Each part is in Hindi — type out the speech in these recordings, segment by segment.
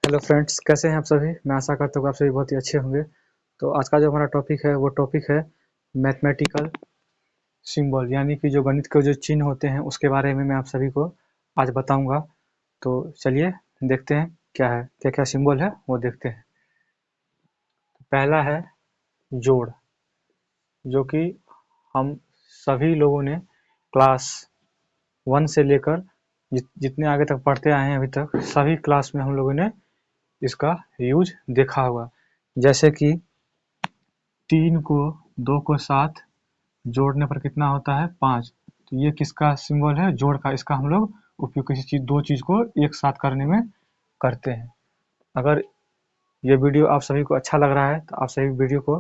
हेलो फ्रेंड्स, कैसे हैं आप सभी। मैं आशा करता हूँ कि आप सभी बहुत ही अच्छे होंगे। तो आज का जो हमारा टॉपिक है वो टॉपिक है मैथमेटिकल सिंबल, यानी कि जो गणित के जो चिन्ह होते हैं उसके बारे में मैं आप सभी को आज बताऊंगा। तो चलिए देखते हैं क्या है, क्या क्या सिंबल है वो देखते हैं। पहला है जोड़, जो कि हम सभी लोगों ने क्लास 1 से लेकर जितने आगे तक पढ़ते आए हैं अभी तक सभी क्लास में हम लोगों ने इसका यूज देखा होगा। जैसे कि 3 को 2 को 7 जोड़ने पर कितना होता है 5। तो ये किसका सिंबल है, जोड़ का। इसका हम लोग उपयोग किसी चीज दो चीज को एक साथ करने में करते हैं। अगर ये वीडियो आप सभी को अच्छा लग रहा है तो आप सभी वीडियो को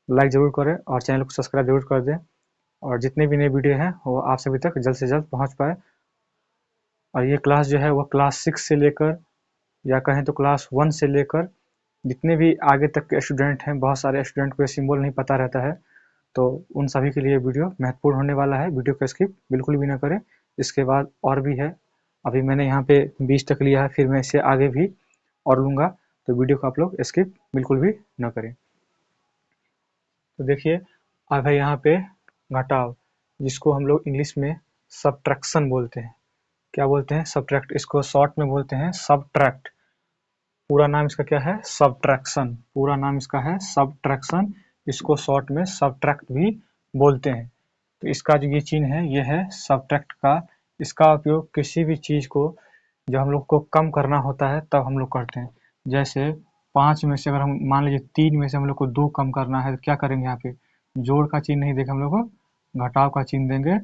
लाइक जरूर करें और चैनल को सब्सक्राइब जरूर कर दें, और जितने भी नए वीडियो हैं वो आप सभी तक जल्द से जल्द पहुंच पाए। और ये क्लास जो है वो क्लास 6 से लेकर या कहें तो क्लास 1 से लेकर जितने भी आगे तक के स्टूडेंट हैं, बहुत सारे स्टूडेंट को ये सिंबल नहीं पता रहता है, तो उन सभी के लिए वीडियो महत्वपूर्ण होने वाला है। वीडियो को स्किप बिल्कुल भी ना करें। इसके बाद और भी है, अभी मैंने यहाँ पे 20 तक लिया है, फिर मैं इससे आगे भी और लूँगा, तो वीडियो को आप लोग स्किप बिल्कुल भी ना करें। तो देखिए अब है यहाँ पे घटाव, जिसको हम लोग इंग्लिश में सब्ट्रैक्शन बोलते हैं। क्या बोलते हैं? सब्ट्रैक्ट। इसको शॉर्ट में बोलते हैं सब्ट्रैक्ट। पूरा नाम इसका क्या है? सब्ट्रैक्शन। पूरा नाम इसका है सब्ट्रैक्शन। इसको शॉर्ट में सब्ट्रैक्ट भी बोलते हैं। तो इसका जो ये चिन्ह है ये है सब्ट्रैक्ट का। इसका उपयोग किसी भी चीज़ को जब हम लोग को कम करना होता है तब हम लोग करते हैं। जैसे 5 में से अगर हम मान लीजिए 3 में से हम लोग को 2 कम करना है तो क्या करेंगे? यहाँ पे जोड़ का चिन्ह नहीं देंगे, हम लोग को घटाव का चिन्ह देंगे।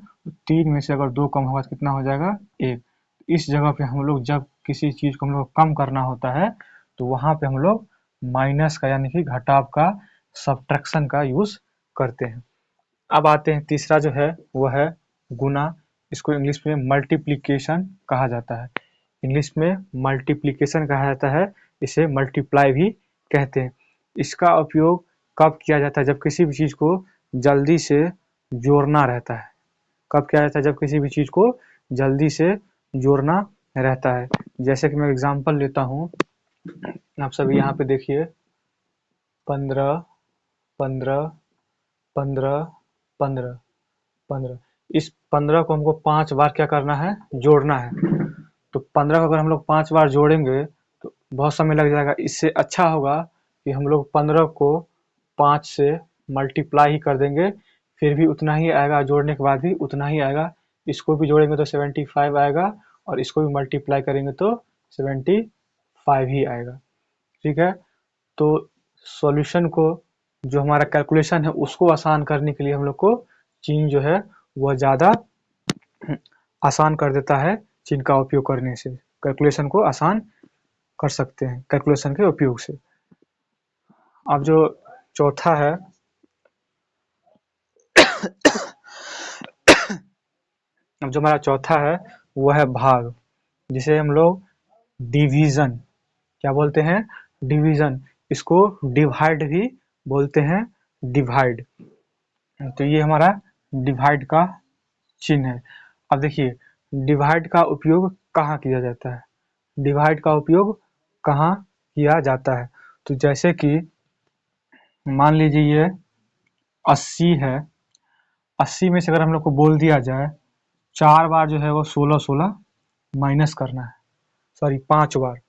3 में से अगर 2 कम होगा तो कितना हो जाएगा? 1। इस जगह पे हम लोग जब किसी चीज़ को हम लोग कम करना होता है तो वहाँ पे हम लोग माइनस का यानी कि घटाव का, सब्ट्रैक्शन का यूज़ करते हैं। अब आते हैं तीसरा जो है वो है गुना। इसको इंग्लिश में मल्टीप्लिकेशन कहा जाता है। इंग्लिश में मल्टीप्लिकेशन कहा जाता है, इसे मल्टीप्लाई भी कहते हैं। इसका उपयोग कब किया जाता है? जब किसी भी चीज़ को जल्दी से जोड़ना रहता है। कब किया जाता है? जब किसी भी चीज़ को जल्दी से जोड़ना रहता है। जैसे कि मैं एग्जांपल लेता हूँ, आप सभी यहाँ पे देखिए 15 15 15 15 15। इस 15 को हमको 5 बार क्या करना है? जोड़ना है। तो 15 को अगर हम लोग 5 बार जोड़ेंगे तो बहुत समय लग जाएगा। इससे अच्छा होगा कि हम लोग 15 को 5 से मल्टीप्लाई ही कर देंगे, फिर भी उतना ही आएगा, जोड़ने के बाद भी उतना ही आएगा। इसको भी जोड़ेंगे तो 75 आएगा, और इसको भी मल्टीप्लाई करेंगे तो 75 ही आएगा। ठीक है। तो सॉल्यूशन को, जो हमारा कैलकुलेशन है उसको आसान करने के लिए हम लोग को चिन्ह जो है वह ज़्यादा आसान कर देता है। चिन्ह का उपयोग करने से कैलकुलेशन को आसान कर सकते हैं, कैलकुलेशन के उपयोग से। अब जो चौथा है अब जो हमारा चौथा है वो है भाग, जिसे हम लोग डिवीजन क्या बोलते हैं? डिवीजन। इसको डिवाइड भी बोलते हैं, डिवाइड। तो ये हमारा डिवाइड का चिन्ह है। अब देखिए डिवाइड का उपयोग कहाँ किया जाता है? डिवाइड का उपयोग कहाँ किया जाता है? तो जैसे कि मान लीजिए ये 80 है। 80 में से अगर हम लोग को बोल दिया जाए 4 बार जो है वो 16 16 माइनस करना है। सॉरी 5 बार,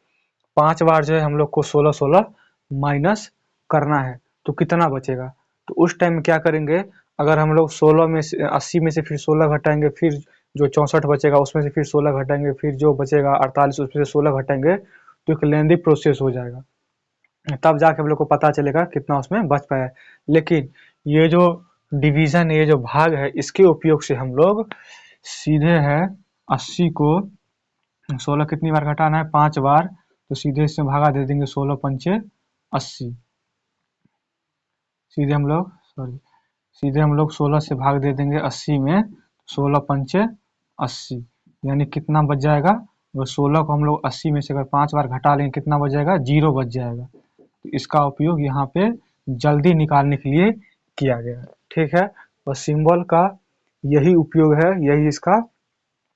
5 बार जो है हम लोग को 16 16 माइनस करना है। तो कितना बचेगा? तो उस टाइम क्या करेंगे? अगर हम लोग 16 में से 80 में से फिर 16 घटाएंगे, फिर जो 64 बचेगा उसमें से फिर 16 घटाएंगे, फिर जो बचेगा 48 उसमें से 16 घटाएंगे, तो एक लेंदी प्रोसेस हो जाएगा। तब जाके हम लोग को पता चलेगा कितना उसमें बच पाया है। लेकिन ये जो डिवीजन, ये जो भाग है, इसके उपयोग से हम लोग सीधे है 80 को 16 कितनी बार घटाना है? 5 बार। तो सीधे इससे भागा दे देंगे, 16 पंचे 80। सीधे हम लोग 16 से भाग दे देंगे 80 में, 16 पंचे 80, यानी कितना बच जाएगा? अगर 16 को हम लोग 80 में से अगर 5 बार घटा लेंगे कितना बच जाएगा? 0 बच जाएगा। तो इसका उपयोग यहाँ पे जल्दी निकालने के लिए किया गया है। ठीक है। और सिंबल का यही उपयोग है, यही इसका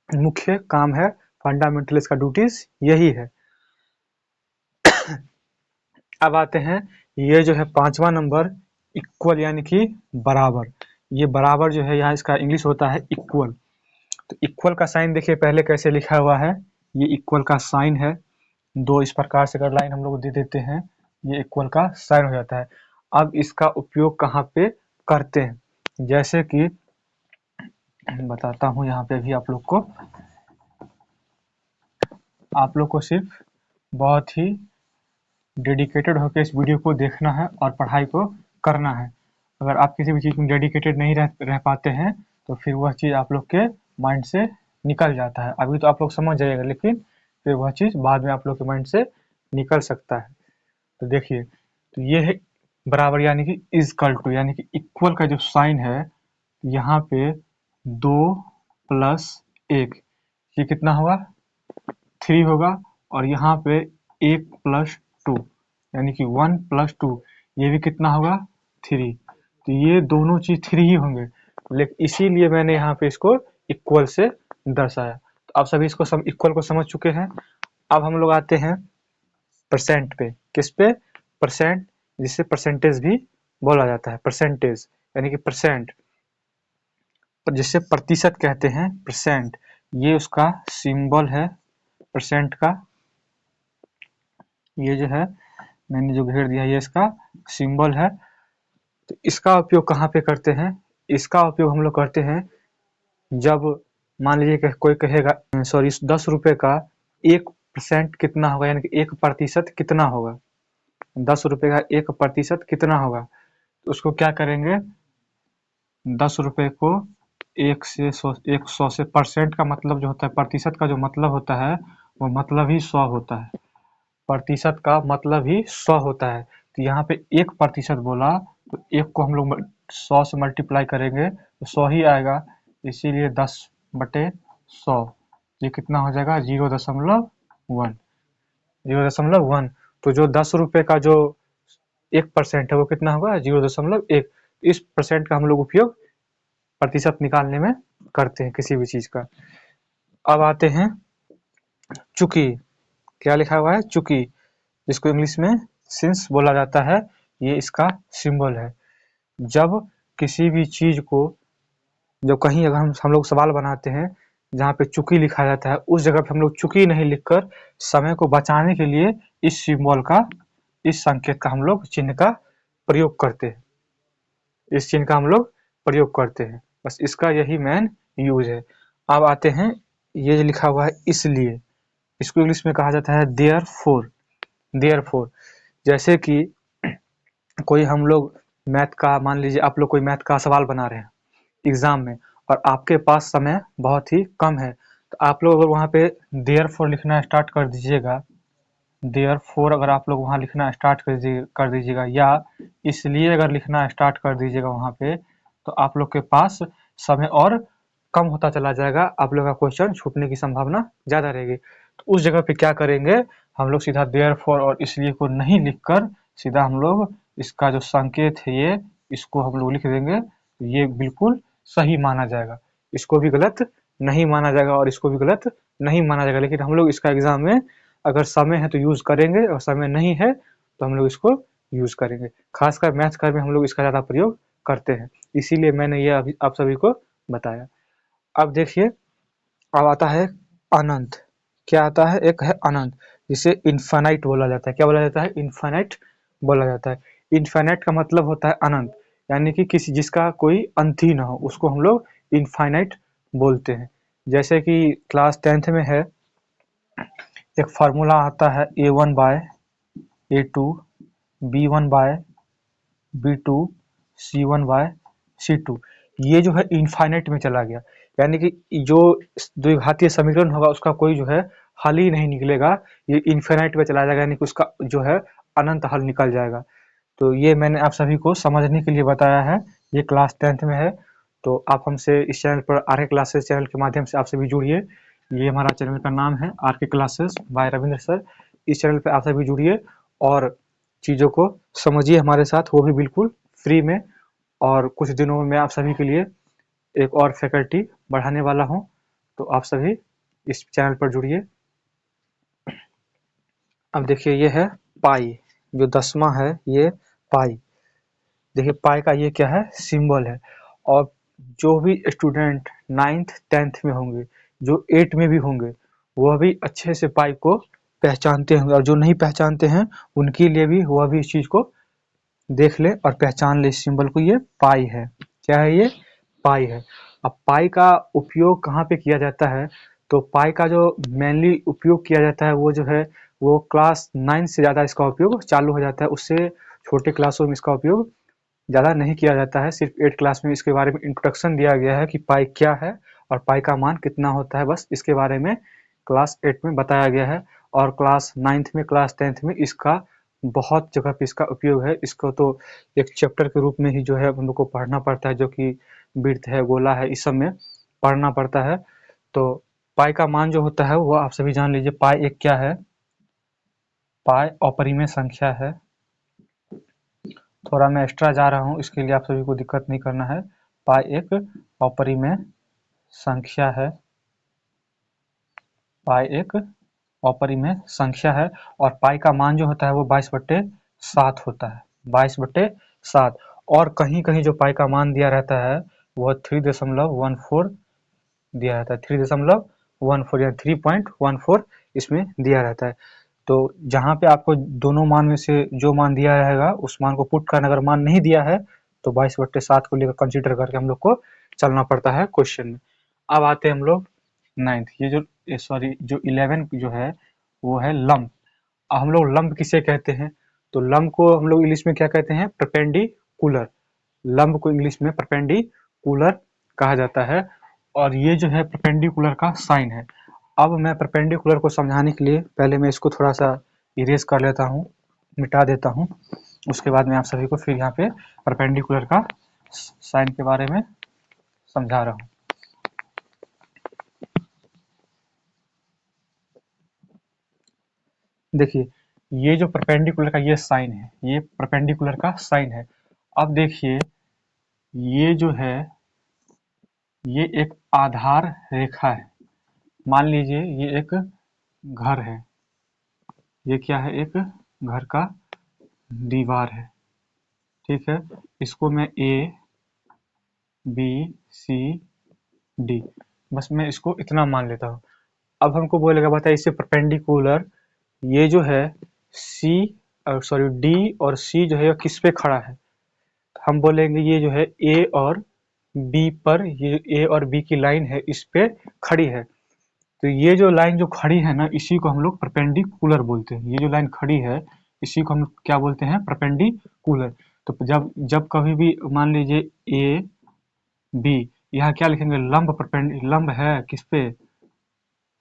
मुख्य काम है, फंडामेंटल इसका ड्यूटीज यही है। अब आते हैं, ये जो है 5वां नंबर इक्वल यानी कि बराबर। ये बराबर जो है यहाँ इसका इंग्लिश होता है इक्वल। तो इक्वल का साइन देखिए पहले कैसे लिखा हुआ है, ये इक्वल का साइन है। दो इस प्रकार से अगर लाइन हम लोग दे देते हैं, ये इक्वल का साइन हो जाता है। अब इसका उपयोग कहाँ पे करते हैं, जैसे कि बताता हूँ यहाँ पे भी आप लोग को सिर्फ बहुत ही डेडिकेटेड होकर इस वीडियो को देखना है और पढ़ाई को करना है। अगर आप किसी भी चीज़ में डेडिकेटेड नहीं रह पाते हैं तो फिर वह चीज़ आप लोग के माइंड से निकल जाता है। अभी तो आप लोग समझ जाइएगा, लेकिन फिर वह चीज़ बाद में आप लोग के माइंड से निकल सकता है। तो देखिए, तो ये है बराबर यानी कि इजकल टू, यानी कि इक्वल का जो साइन है यहाँ पे 2 + 1, ये कितना होगा 3 होगा। और यहाँ पे 1 + 2 यानी कि 1 + 2, ये भी कितना होगा 3। तो ये दोनों चीज 3 ही होंगे, लेकिन इसीलिए मैंने यहाँ पे इसको इक्वल से दर्शाया। तो आप सभी इसको इक्वल को समझ चुके हैं। अब हम लोग आते हैं परसेंट पे। किस पे? परसेंट, जिसे परसेंटेज भी बोला जाता है। परसेंटेज यानी कि परसेंट, जिसे प्रतिशत कहते हैं, परसेंट, ये उसका सिंबल है परसेंट का। ये जो है मैंने जो घेर दिया, ये इसका सिंबल है। तो इसका उपयोग कहाँ पे करते हैं? इसका उपयोग हम लोग करते हैं जब मान लीजिए कि कोई कहेगा सॉरी 10 रुपए का 1% कितना होगा, यानी कि 1% कितना होगा। 10 रुपए का 1% कितना होगा, तो उसको क्या करेंगे, 10 रुपए को 100 से, परसेंट का मतलब जो होता है, प्रतिशत का जो मतलब होता है वो मतलब ही 100 होता है। प्रतिशत का मतलब ही 100 होता है। तो यहाँ पे 1% बोला, तो 1 को हम लोग 100 से मल्टीप्लाई करेंगे तो 100 ही आएगा, इसीलिए 10/100, ये कितना हो जाएगा 0.1। 0.1। तो जो 10 रुपए का जो 1% है वो कितना होगा 0.1। इस परसेंट का हम लोग उपयोग प्रतिशत निकालने में करते हैं किसी भी चीज का। अब आते हैं चूंकि, क्या लिखा हुआ है चूंकि, जिसको इंग्लिश में सिंस बोला जाता है, ये इसका सिंबल है। जब किसी भी चीज को, जब कहीं अगर हम लोग सवाल बनाते हैं जहाँ पे चूंकि लिखा जाता है, उस जगह पे हम लोग चूंकि नहीं लिखकर समय को बचाने के लिए इस सिंबल का, इस संकेत का हम लोग चिन्ह का प्रयोग करते हैं। इस चिन्ह का हम लोग प्रयोग करते हैं, बस इसका यही मेन यूज है। अब आते हैं, ये जो लिखा हुआ है इसलिए, इसको इंग्लिश में कहा जाता है देयरफॉर। देयरफॉर, जैसे कि कोई हम लोग मैथ का, मान लीजिए आप लोग कोई मैथ का सवाल बना रहे हैं एग्जाम में, और आपके पास समय बहुत ही कम है, तो आप लोग अगर वहाँ पे देयरफॉर लिखना स्टार्ट कर दीजिएगा, देयरफॉर अगर आप लोग वहाँ लिखना स्टार्ट कर दीजिएगा, या इसलिए अगर लिखना स्टार्ट कर दीजिएगा वहाँ पे, तो आप लोग के पास समय और कम होता चला जाएगा, आप लोग का क्वेश्चन छूटने की संभावना ज़्यादा रहेगी। तो उस जगह पे क्या करेंगे, हम लोग सीधा देयरफॉर और इसलिए को नहीं लिखकर सीधा हम लोग इसका जो संकेत है ये, इसको हम लोग लिख देंगे, ये बिल्कुल सही माना जाएगा। इसको भी गलत नहीं माना जाएगा और इसको भी गलत नहीं माना जाएगा। लेकिन हम लोग इसका एग्जाम में अगर समय है तो यूज करेंगे, और समय नहीं है तो हम लोग इसको यूज करेंगे। खासकर मैथ्स का में हम लोग इसका ज्यादा प्रयोग करते हैं, इसीलिए मैंने ये अभी आप सभी को बताया। अब देखिए, अब आता है अनंत। क्या आता है? एक है अनंत, जिसे इनफाइनाइट बोला जाता है। क्या बोला जाता है? इनफाइनाइट बोला जाता है। इनफाइनाइट का मतलब होता है अनंत, यानी कि किसी जिसका कोई अंत ही ना हो, उसको हम लोग इनफाइनाइट बोलते हैं। जैसे कि क्लास 10th में है, एक फार्मूला आता है A1/A2, B1/B2, C1/C2। ये जो है इनफाइनाइट में चला गया, यानी कि जो द्विघातीय समीकरण होगा उसका कोई जो है हल ही नहीं निकलेगा, ये इनफाइनाइट में चला जाएगा, यानी कि उसका जो है अनंत हल निकल जाएगा। तो ये मैंने आप सभी को समझने के लिए बताया है। ये क्लास 10th में है, तो आप हमसे इस चैनल पर आर के क्लासेस चैनल के माध्यम से आप सभी जुड़िए। ये हमारा चैनल का नाम है आर के क्लासेस बाय रविंद्र सर। इस चैनल पे आप सभी जुड़िए और चीज़ों को समझिए हमारे साथ, वो भी बिल्कुल फ्री में। और कुछ दिनों में मैं आप सभी के लिए एक और फैकल्टी बढ़ाने वाला हूँ, तो आप सभी इस चैनल पर जुड़िए। अब देखिए, ये है पाई, जो 10वां है ये पाई। देखिए पाई का ये क्या है, सिंबल है। और जो भी स्टूडेंट 9th 10th में होंगे, जो 8 में भी होंगे, वह भी अच्छे से पाई को पहचानते होंगे, और जो नहीं पहचानते हैं उनके लिए भी वह भी इस चीज को देख ले और पहचान ले, इस सिंबल को, ये पाई है। क्या है ये, पाई है। अब पाई का उपयोग कहाँ पे किया जाता है, तो पाई का जो मेनली उपयोग किया जाता है वो जो है वो क्लास 9 से ज़्यादा इसका उपयोग चालू हो जाता है। उससे छोटे क्लासों में इसका उपयोग ज़्यादा नहीं किया जाता है। सिर्फ 8 क्लास में इसके बारे में इंट्रोडक्शन दिया गया है कि पाई क्या है और पाई का मान कितना होता है, बस इसके बारे में क्लास 8 में बताया गया है। और क्लास 9th में, क्लास 10th में इसका बहुत जगह पे इसका उपयोग है। इसको तो एक चैप्टर के रूप में ही जो है हम लोग को पढ़ना पड़ता है, जो कि वृत्त है, गोला है, इस सब में पढ़ना पड़ता है। तो पाई का मान जो होता है वो आप सभी जान लीजिए। पाई एक क्या है, पाई अपरिमेय संख्या है। थोड़ा मैं एक्स्ट्रा जा रहा हूँ, इसके लिए आप सभी को दिक्कत नहीं करना है। पाई एक अपरिमेय संख्या है। पाई एक अपरिमेय संख्या है। और पाई का मान जो होता है वो 22/7 होता है, 22/7। और कहीं कहीं जो पाई का मान दिया रहता है वह 3.14 दिया रहता है, 3.14 या 3.14 इसमें दिया रहता है। तो जहाँ पे आपको दोनों मान में से जो मान दिया रहेगा उस मान को पुट करना, अगर मान नहीं दिया है तो 22/7 को लेकर कंसीडर करके हम लोग को चलना पड़ता है क्वेश्चन में। अब आते हैं हम लोग 9th, ये जो जो 11 जो है वो है लंब। हम लोग लंब किसे कहते हैं, तो लंब को हम लोग इंग्लिश में क्या कहते हैं, परपेंडिकुलर। लंब को इंग्लिश में परपेंडिकुलर कहा जाता है। और ये जो है परपेंडिकुलर का साइन है। अब मैं परपेंडिकुलर को समझाने के लिए पहले मैं इसको थोड़ा सा इरेज कर लेता हूँ, मिटा देता हूँ। उसके बाद मैं आप सभी को फिर यहाँ पे परपेंडिकुलर का साइन के बारे में समझा रहा हूँ। देखिए ये जो परपेंडिकुलर का ये साइन है, ये परपेंडिकुलर का साइन है। अब देखिए ये जो है ये एक आधार रेखा है। मान लीजिए ये एक घर है, ये क्या है, एक घर का दीवार है, ठीक है। इसको मैं A B C D, बस मैं इसको इतना मान लेता हूँ। अब हमको बोलेगा बताइए इससे परपेंडिकुलर ये जो है D और C जो है किस पे खड़ा है। हम बोलेंगे ये जो है A और B पर, ये A और B की लाइन है, इस पे खड़ी है। तो ये जो लाइन जो खड़ी है ना, इसी को हम लोग परपेंडिकुलर बोलते हैं। ये जो लाइन खड़ी है इसी को हम क्या बोलते हैं, परपेंडिकुलर। तो जब जब कभी भी मान लीजिए A B, यहाँ क्या लिखेंगे, लंब है किस पे,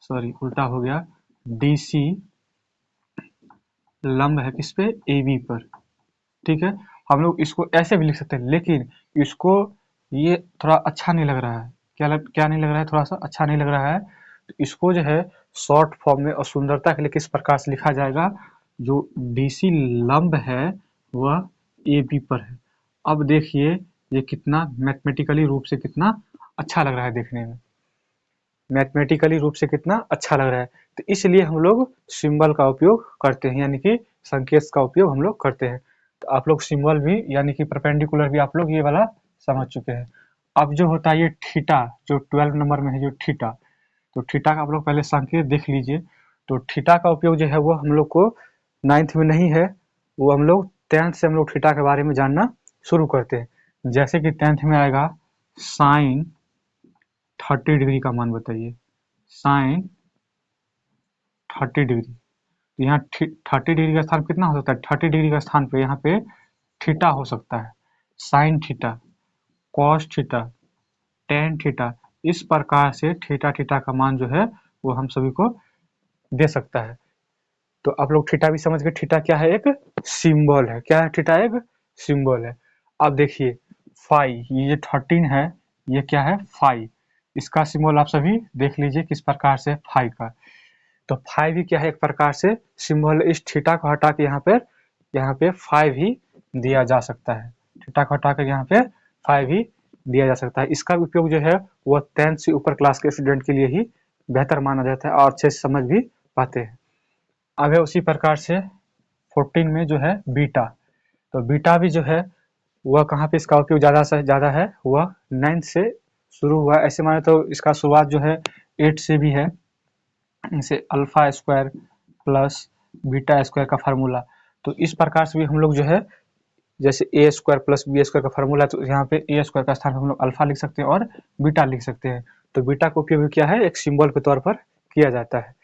सॉरी उल्टा हो गया, DC लंब है किस पे, AB पर, ठीक है। हम लोग इसको ऐसे भी लिख सकते हैं, लेकिन इसको ये थोड़ा अच्छा नहीं लग रहा है। क्या नहीं लग रहा है, थोड़ा सा अच्छा नहीं लग रहा है। तो इसको जो है शॉर्ट फॉर्म में और सुंदरता के लिए किस प्रकार से लिखा जाएगा, जो DC लंब है वह AB पर है। अब देखिए ये कितना मैथमेटिकली रूप से कितना अच्छा लग रहा है देखने में, मैथमेटिकली रूप से कितना अच्छा लग रहा है। तो इसलिए हम लोग सिंबल का उपयोग करते हैं, यानी कि संकेत का उपयोग हम लोग करते हैं। तो आप लोग सिंबल भी यानी कि परपेंडिकुलर भी आप लोग ये वाला समझ चुके हैं। अब जो होता है ये थीटा, जो 12 नंबर में है जो थीटा, तो थीटा का आप लोग पहले संकेत देख लीजिए। तो थीटा का उपयोग जो है वो हम लोग को 9th में नहीं है, वो हम लोग 10th से हम लोग थीटा के बारे में जानना शुरू करते हैं। जैसे कि 10th में आएगा साइन 30 डिग्री का मान बताइए, साइन 30 डिग्री। तो यहाँ 30 डिग्री का स्थान कितना हो सकता है, 30 डिग्री का स्थान पे यहाँ पे थीटा हो सकता है, sine theta, cos theta, tan theta. इस प्रकार से थीटा का मान जो है वो हम सभी को दे सकता है। तो आप लोग थीटा भी समझ गए, थीटा क्या है, एक सिंबल है। क्या है, थीटा एक सिंबल है। अब देखिए फाई, ये 13 है, ये क्या है, फाई। इसका सिंबल आप सभी देख लीजिए किस प्रकार से फाई का। तो फाई भी क्या है, एक प्रकार से सिंबल। इस थीटा को हटा के यहाँ पे फाई भी दिया जा सकता है। थीटा को हटा कर यहाँ पे फाई भी दिया जा सकता है। इसका उपयोग जो है वह 10th से ऊपर क्लास के स्टूडेंट के लिए ही बेहतर माना जाता है और अच्छे से समझ भी पाते हैं। अब है उसी प्रकार से 14 में जो है बीटा, तो बीटा भी जो है वह कहाँ पे इसका उपयोग ज़्यादा से ज़्यादा है, वह 9 से शुरू हुआ। ऐसे माने तो इसका शुरुआत जो है 8 से भी है, जैसे alpha square plus beta square का फार्मूला। तो इस प्रकार से भी हम लोग जो है, जैसे ए स्क्वायर प्लस बी स्क्वायर का फार्मूला, तो यहाँ पे ए स्क्वायर का स्थान हम लोग अल्फा लिख सकते हैं और बीटा लिख सकते हैं। तो बीटा का उपयोग क्या है, एक सिंबल के तौर पर किया जाता है।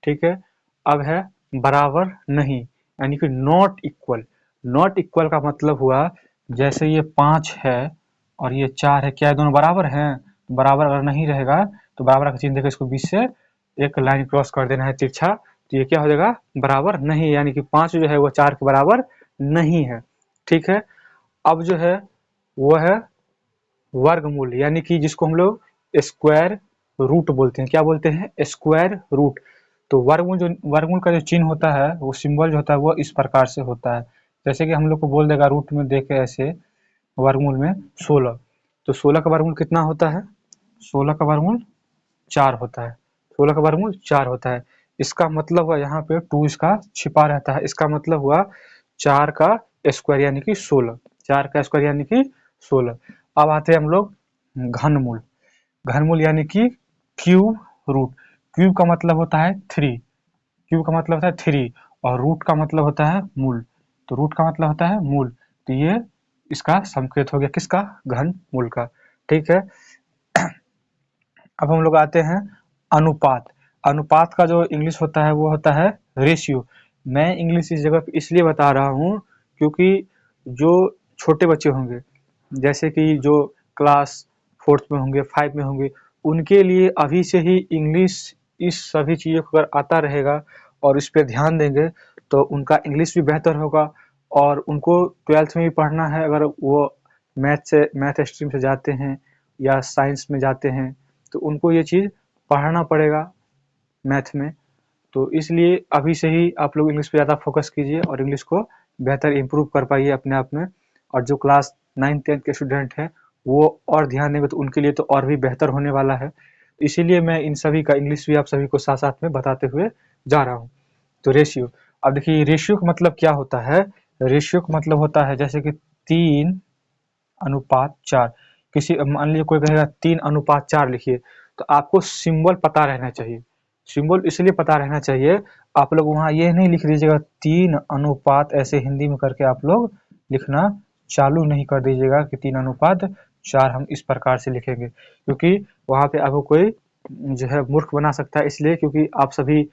ठीक है, अब है बराबर नहीं, यानी कि नॉट इक्वल। नॉट इक्वल का मतलब हुआ, जैसे ये 5 है और ये 4 है, क्या ये दोनों बराबर हैं? बराबर अगर नहीं रहेगा तो बराबर का चिन्ह देकर इसको बीच से एक लाइन क्रॉस कर देना है तिरछा, तो ये क्या हो जाएगा, बराबर नहीं, यानी कि 5 जो है वो 4 के बराबर नहीं है। ठीक है, अब जो है वो है वर्गमूल, यानी कि जिसको हम लोग स्क्वायर रूट बोलते हैं। क्या बोलते हैं? Square root. तो वर्गमूल का जो चिन्ह होता है, वो सिंबल जो होता है वो इस प्रकार से होता है। जैसे कि हम लोग को बोल देगा रूट में देके ऐसे, वर्गमूल में 16, तो 16 का वर्गमूल कितना होता है? 16 का वर्गमूल 4 होता है। 16 का वर्गमूल 4 होता है। इसका मतलब हुआ यहाँ पे 2 इसका छिपा रहता है। इसका मतलब हुआ 4 का स्क्वायर यानी कि 16, 4 का स्क्वायर यानी कि 16। अब आते हैं हम लोग घनमूल। घनमूल यानी कि क्यूब रूट। क्यूब का मतलब होता है 3, क्यूब का मतलब होता है 3 और रूट का मतलब होता है मूल। तो रूट का मतलब होता है मूल, तो ये इसका संकेत हो गया किसका? घनमूल का। ठीक है, अब हम लोग आते हैं अनुपात। अनुपात का जो इंग्लिश होता है वो होता है रेशियो। मैं इंग्लिश इस जगह पे इसलिए बता रहा हूँ क्योंकि जो छोटे बच्चे होंगे, जैसे कि जो क्लास 4th में होंगे, 5 में होंगे, उनके लिए अभी से ही इंग्लिश, इस सभी चीज़ों को अगर आता रहेगा और इस पे ध्यान देंगे तो उनका इंग्लिश भी बेहतर होगा। और उनको 12th में भी पढ़ना है, अगर वो मैथ स्ट्रीम से जाते हैं या साइंस में जाते हैं तो उनको ये चीज़ पढ़ना पड़ेगा मैथ में। तो इसलिए अभी से ही आप लोग इंग्लिश पे ज़्यादा फोकस कीजिए और इंग्लिश को बेहतर इम्प्रूव कर पाइए अपने आप में। और जो क्लास 9th-10th के स्टूडेंट हैं वो और ध्यान देंगे तो उनके लिए तो और भी बेहतर होने वाला है। इसीलिए मैं इन सभी का इंग्लिश भी आप सभी को साथ साथ में बताते हुए जा रहा हूँ। तो रेशियो, अब देखिए रेशियो का मतलब क्या होता है? रेशियो का मतलब होता है जैसे कि 3:4। किसी मान लीजिए कोई कहेगा 3:4 लिखिए, तो आपको सिंबल पता रहना चाहिए। सिंबल इसलिए पता रहना चाहिए, आप लोग वहाँ ये नहीं लिख दीजिएगा 3 अनुपात ऐसे हिंदी में करके आप लोग लिखना चालू नहीं कर दीजिएगा कि 3:4 हम इस प्रकार से लिखेंगे, क्योंकि वहाँ पे आपको कोई जो है मूर्ख बना सकता है। इसलिए क्योंकि आप सभी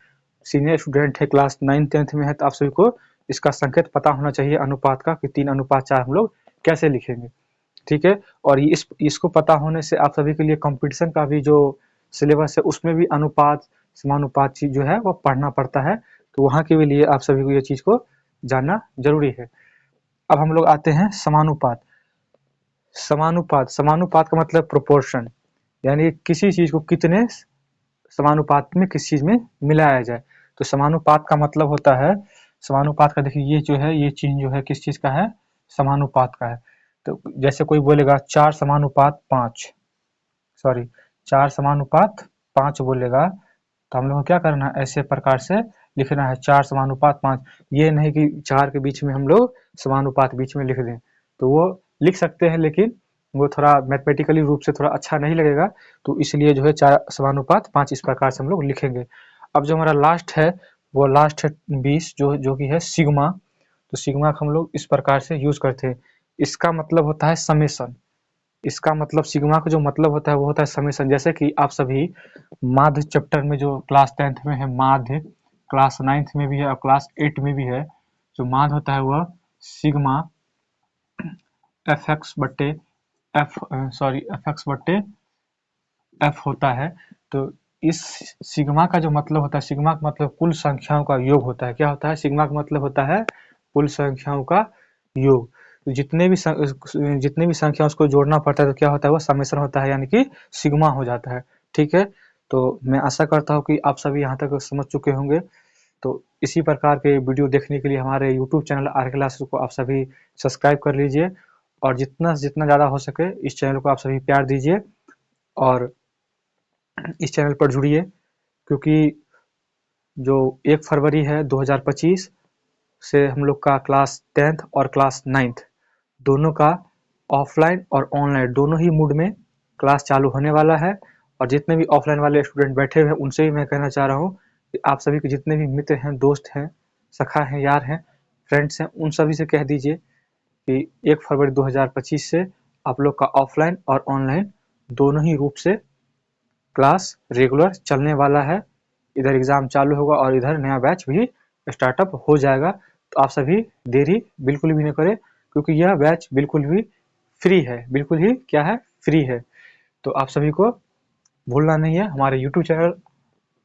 सीनियर स्टूडेंट है, क्लास 9th-10th में है, तो आप सभी को इसका संकेत पता होना चाहिए अनुपात का कि 3:4 हम लोग कैसे लिखेंगे। ठीक है, और इसको पता होने से आप सभी के लिए कंपटीशन का भी जो सिलेबस है उसमें भी अनुपात समानुपात चीज जो है वो पढ़ना पड़ता है। तो वहाँ के भी लिए आप सभी को ये चीज को जानना जरूरी है। अब हम लोग आते हैं समानुपात। समानुपात, समानुपात का मतलब प्रोपोर्शन, यानी किसी चीज को कितने समानुपात में किस चीज में मिलाया जाए। तो समानुपात का मतलब होता है, समानुपात का देखिए ये जो है, ये चिन्ह जो है किस चीज का है? समानुपात का है। तो जैसे कोई बोलेगा 4:5, सॉरी 4:5 बोलेगा, तो हम लोग को क्या करना है? ऐसे प्रकार से लिखना है 4:5। ये नहीं कि 4 के बीच में हम लोग समानुपात बीच में लिख दें, तो वो लिख सकते हैं लेकिन वो थोड़ा मैथमेटिकली रूप से थोड़ा अच्छा नहीं लगेगा। तो इसलिए जो है 4:5 इस प्रकार से हम लोग लिखेंगे। अब जो हमारा लास्ट है वो लास्ट है 20, जो कि है सिग्मा। तो सिग्मा को हम लोग इस प्रकार से यूज करते हैं। इसका मतलब होता है समेशन। इसका मतलब सिग्मा का जो मतलब होता है वो होता है समेशन। जैसे कि आप सभी माध्य चैप्टर में, जो क्लास 10th में है माध्य, क्लास 9th में भी है और क्लास 8 में भी है, जो माध्य होता है वह सिग्मा एफ एक्स बट्टे एफ होता है। तो इस सिग्मा का जो मतलब होता है, सिग्मा का मतलब कुल संख्याओं का योग होता है। क्या होता है? सिग्मा का मतलब होता है कुल संख्याओं का योग। तो जितने भी संख्या उसको जोड़ना पड़ता है तो क्या होता है? वो समेशन होता है, यानी कि सिग्मा हो जाता है। ठीक है, तो मैं आशा करता हूँ कि आप सभी यहाँ तक समझ चुके होंगे। तो इसी प्रकार के वीडियो देखने के लिए हमारे यूट्यूब चैनल आर्य क्लासेस को आप सभी सब्सक्राइब कर लीजिए और जितना से जितना ज़्यादा हो सके इस चैनल को आप सभी प्यार दीजिए और इस चैनल पर जुड़िए, क्योंकि जो 1 फरवरी है 2025 से हम लोग का क्लास 10th और क्लास 9th दोनों का ऑफलाइन और ऑनलाइन दोनों ही मोड में क्लास चालू होने वाला है। और जितने भी ऑफलाइन वाले स्टूडेंट बैठे हुए हैं उनसे भी मैं कहना चाह रहा हूँ कि आप सभी के जितने भी मित्र हैं, दोस्त हैं, सखा हैं, यार हैं, फ्रेंड्स हैं, उन सभी से कह दीजिए कि 1 फरवरी 2025 से आप लोग का ऑफलाइन और ऑनलाइन दोनों ही रूप से क्लास रेगुलर चलने वाला है। इधर एग्ज़ाम चालू होगा और इधर नया बैच भी स्टार्टअप हो जाएगा। तो आप सभी देरी बिल्कुल भी न करें, क्योंकि यह बैच बिल्कुल भी फ्री है, बिल्कुल ही क्या है, फ्री है। तो आप सभी को भूलना नहीं है, हमारे यूट्यूब चैनल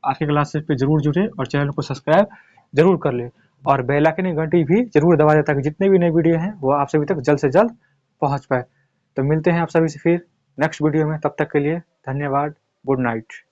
आरके क्लासेस पे जरूर जुड़े और चैनल को सब्सक्राइब जरूर कर ले और बेल आइकन की घंटी भी जरूर दबा दें ताकि जितने भी नए वीडियो हैं वो आप सभी तक जल्द से जल्द पहुंच पाए। तो मिलते हैं आप सभी से फिर नेक्स्ट वीडियो में, तब तक के लिए धन्यवाद, गुड नाइट।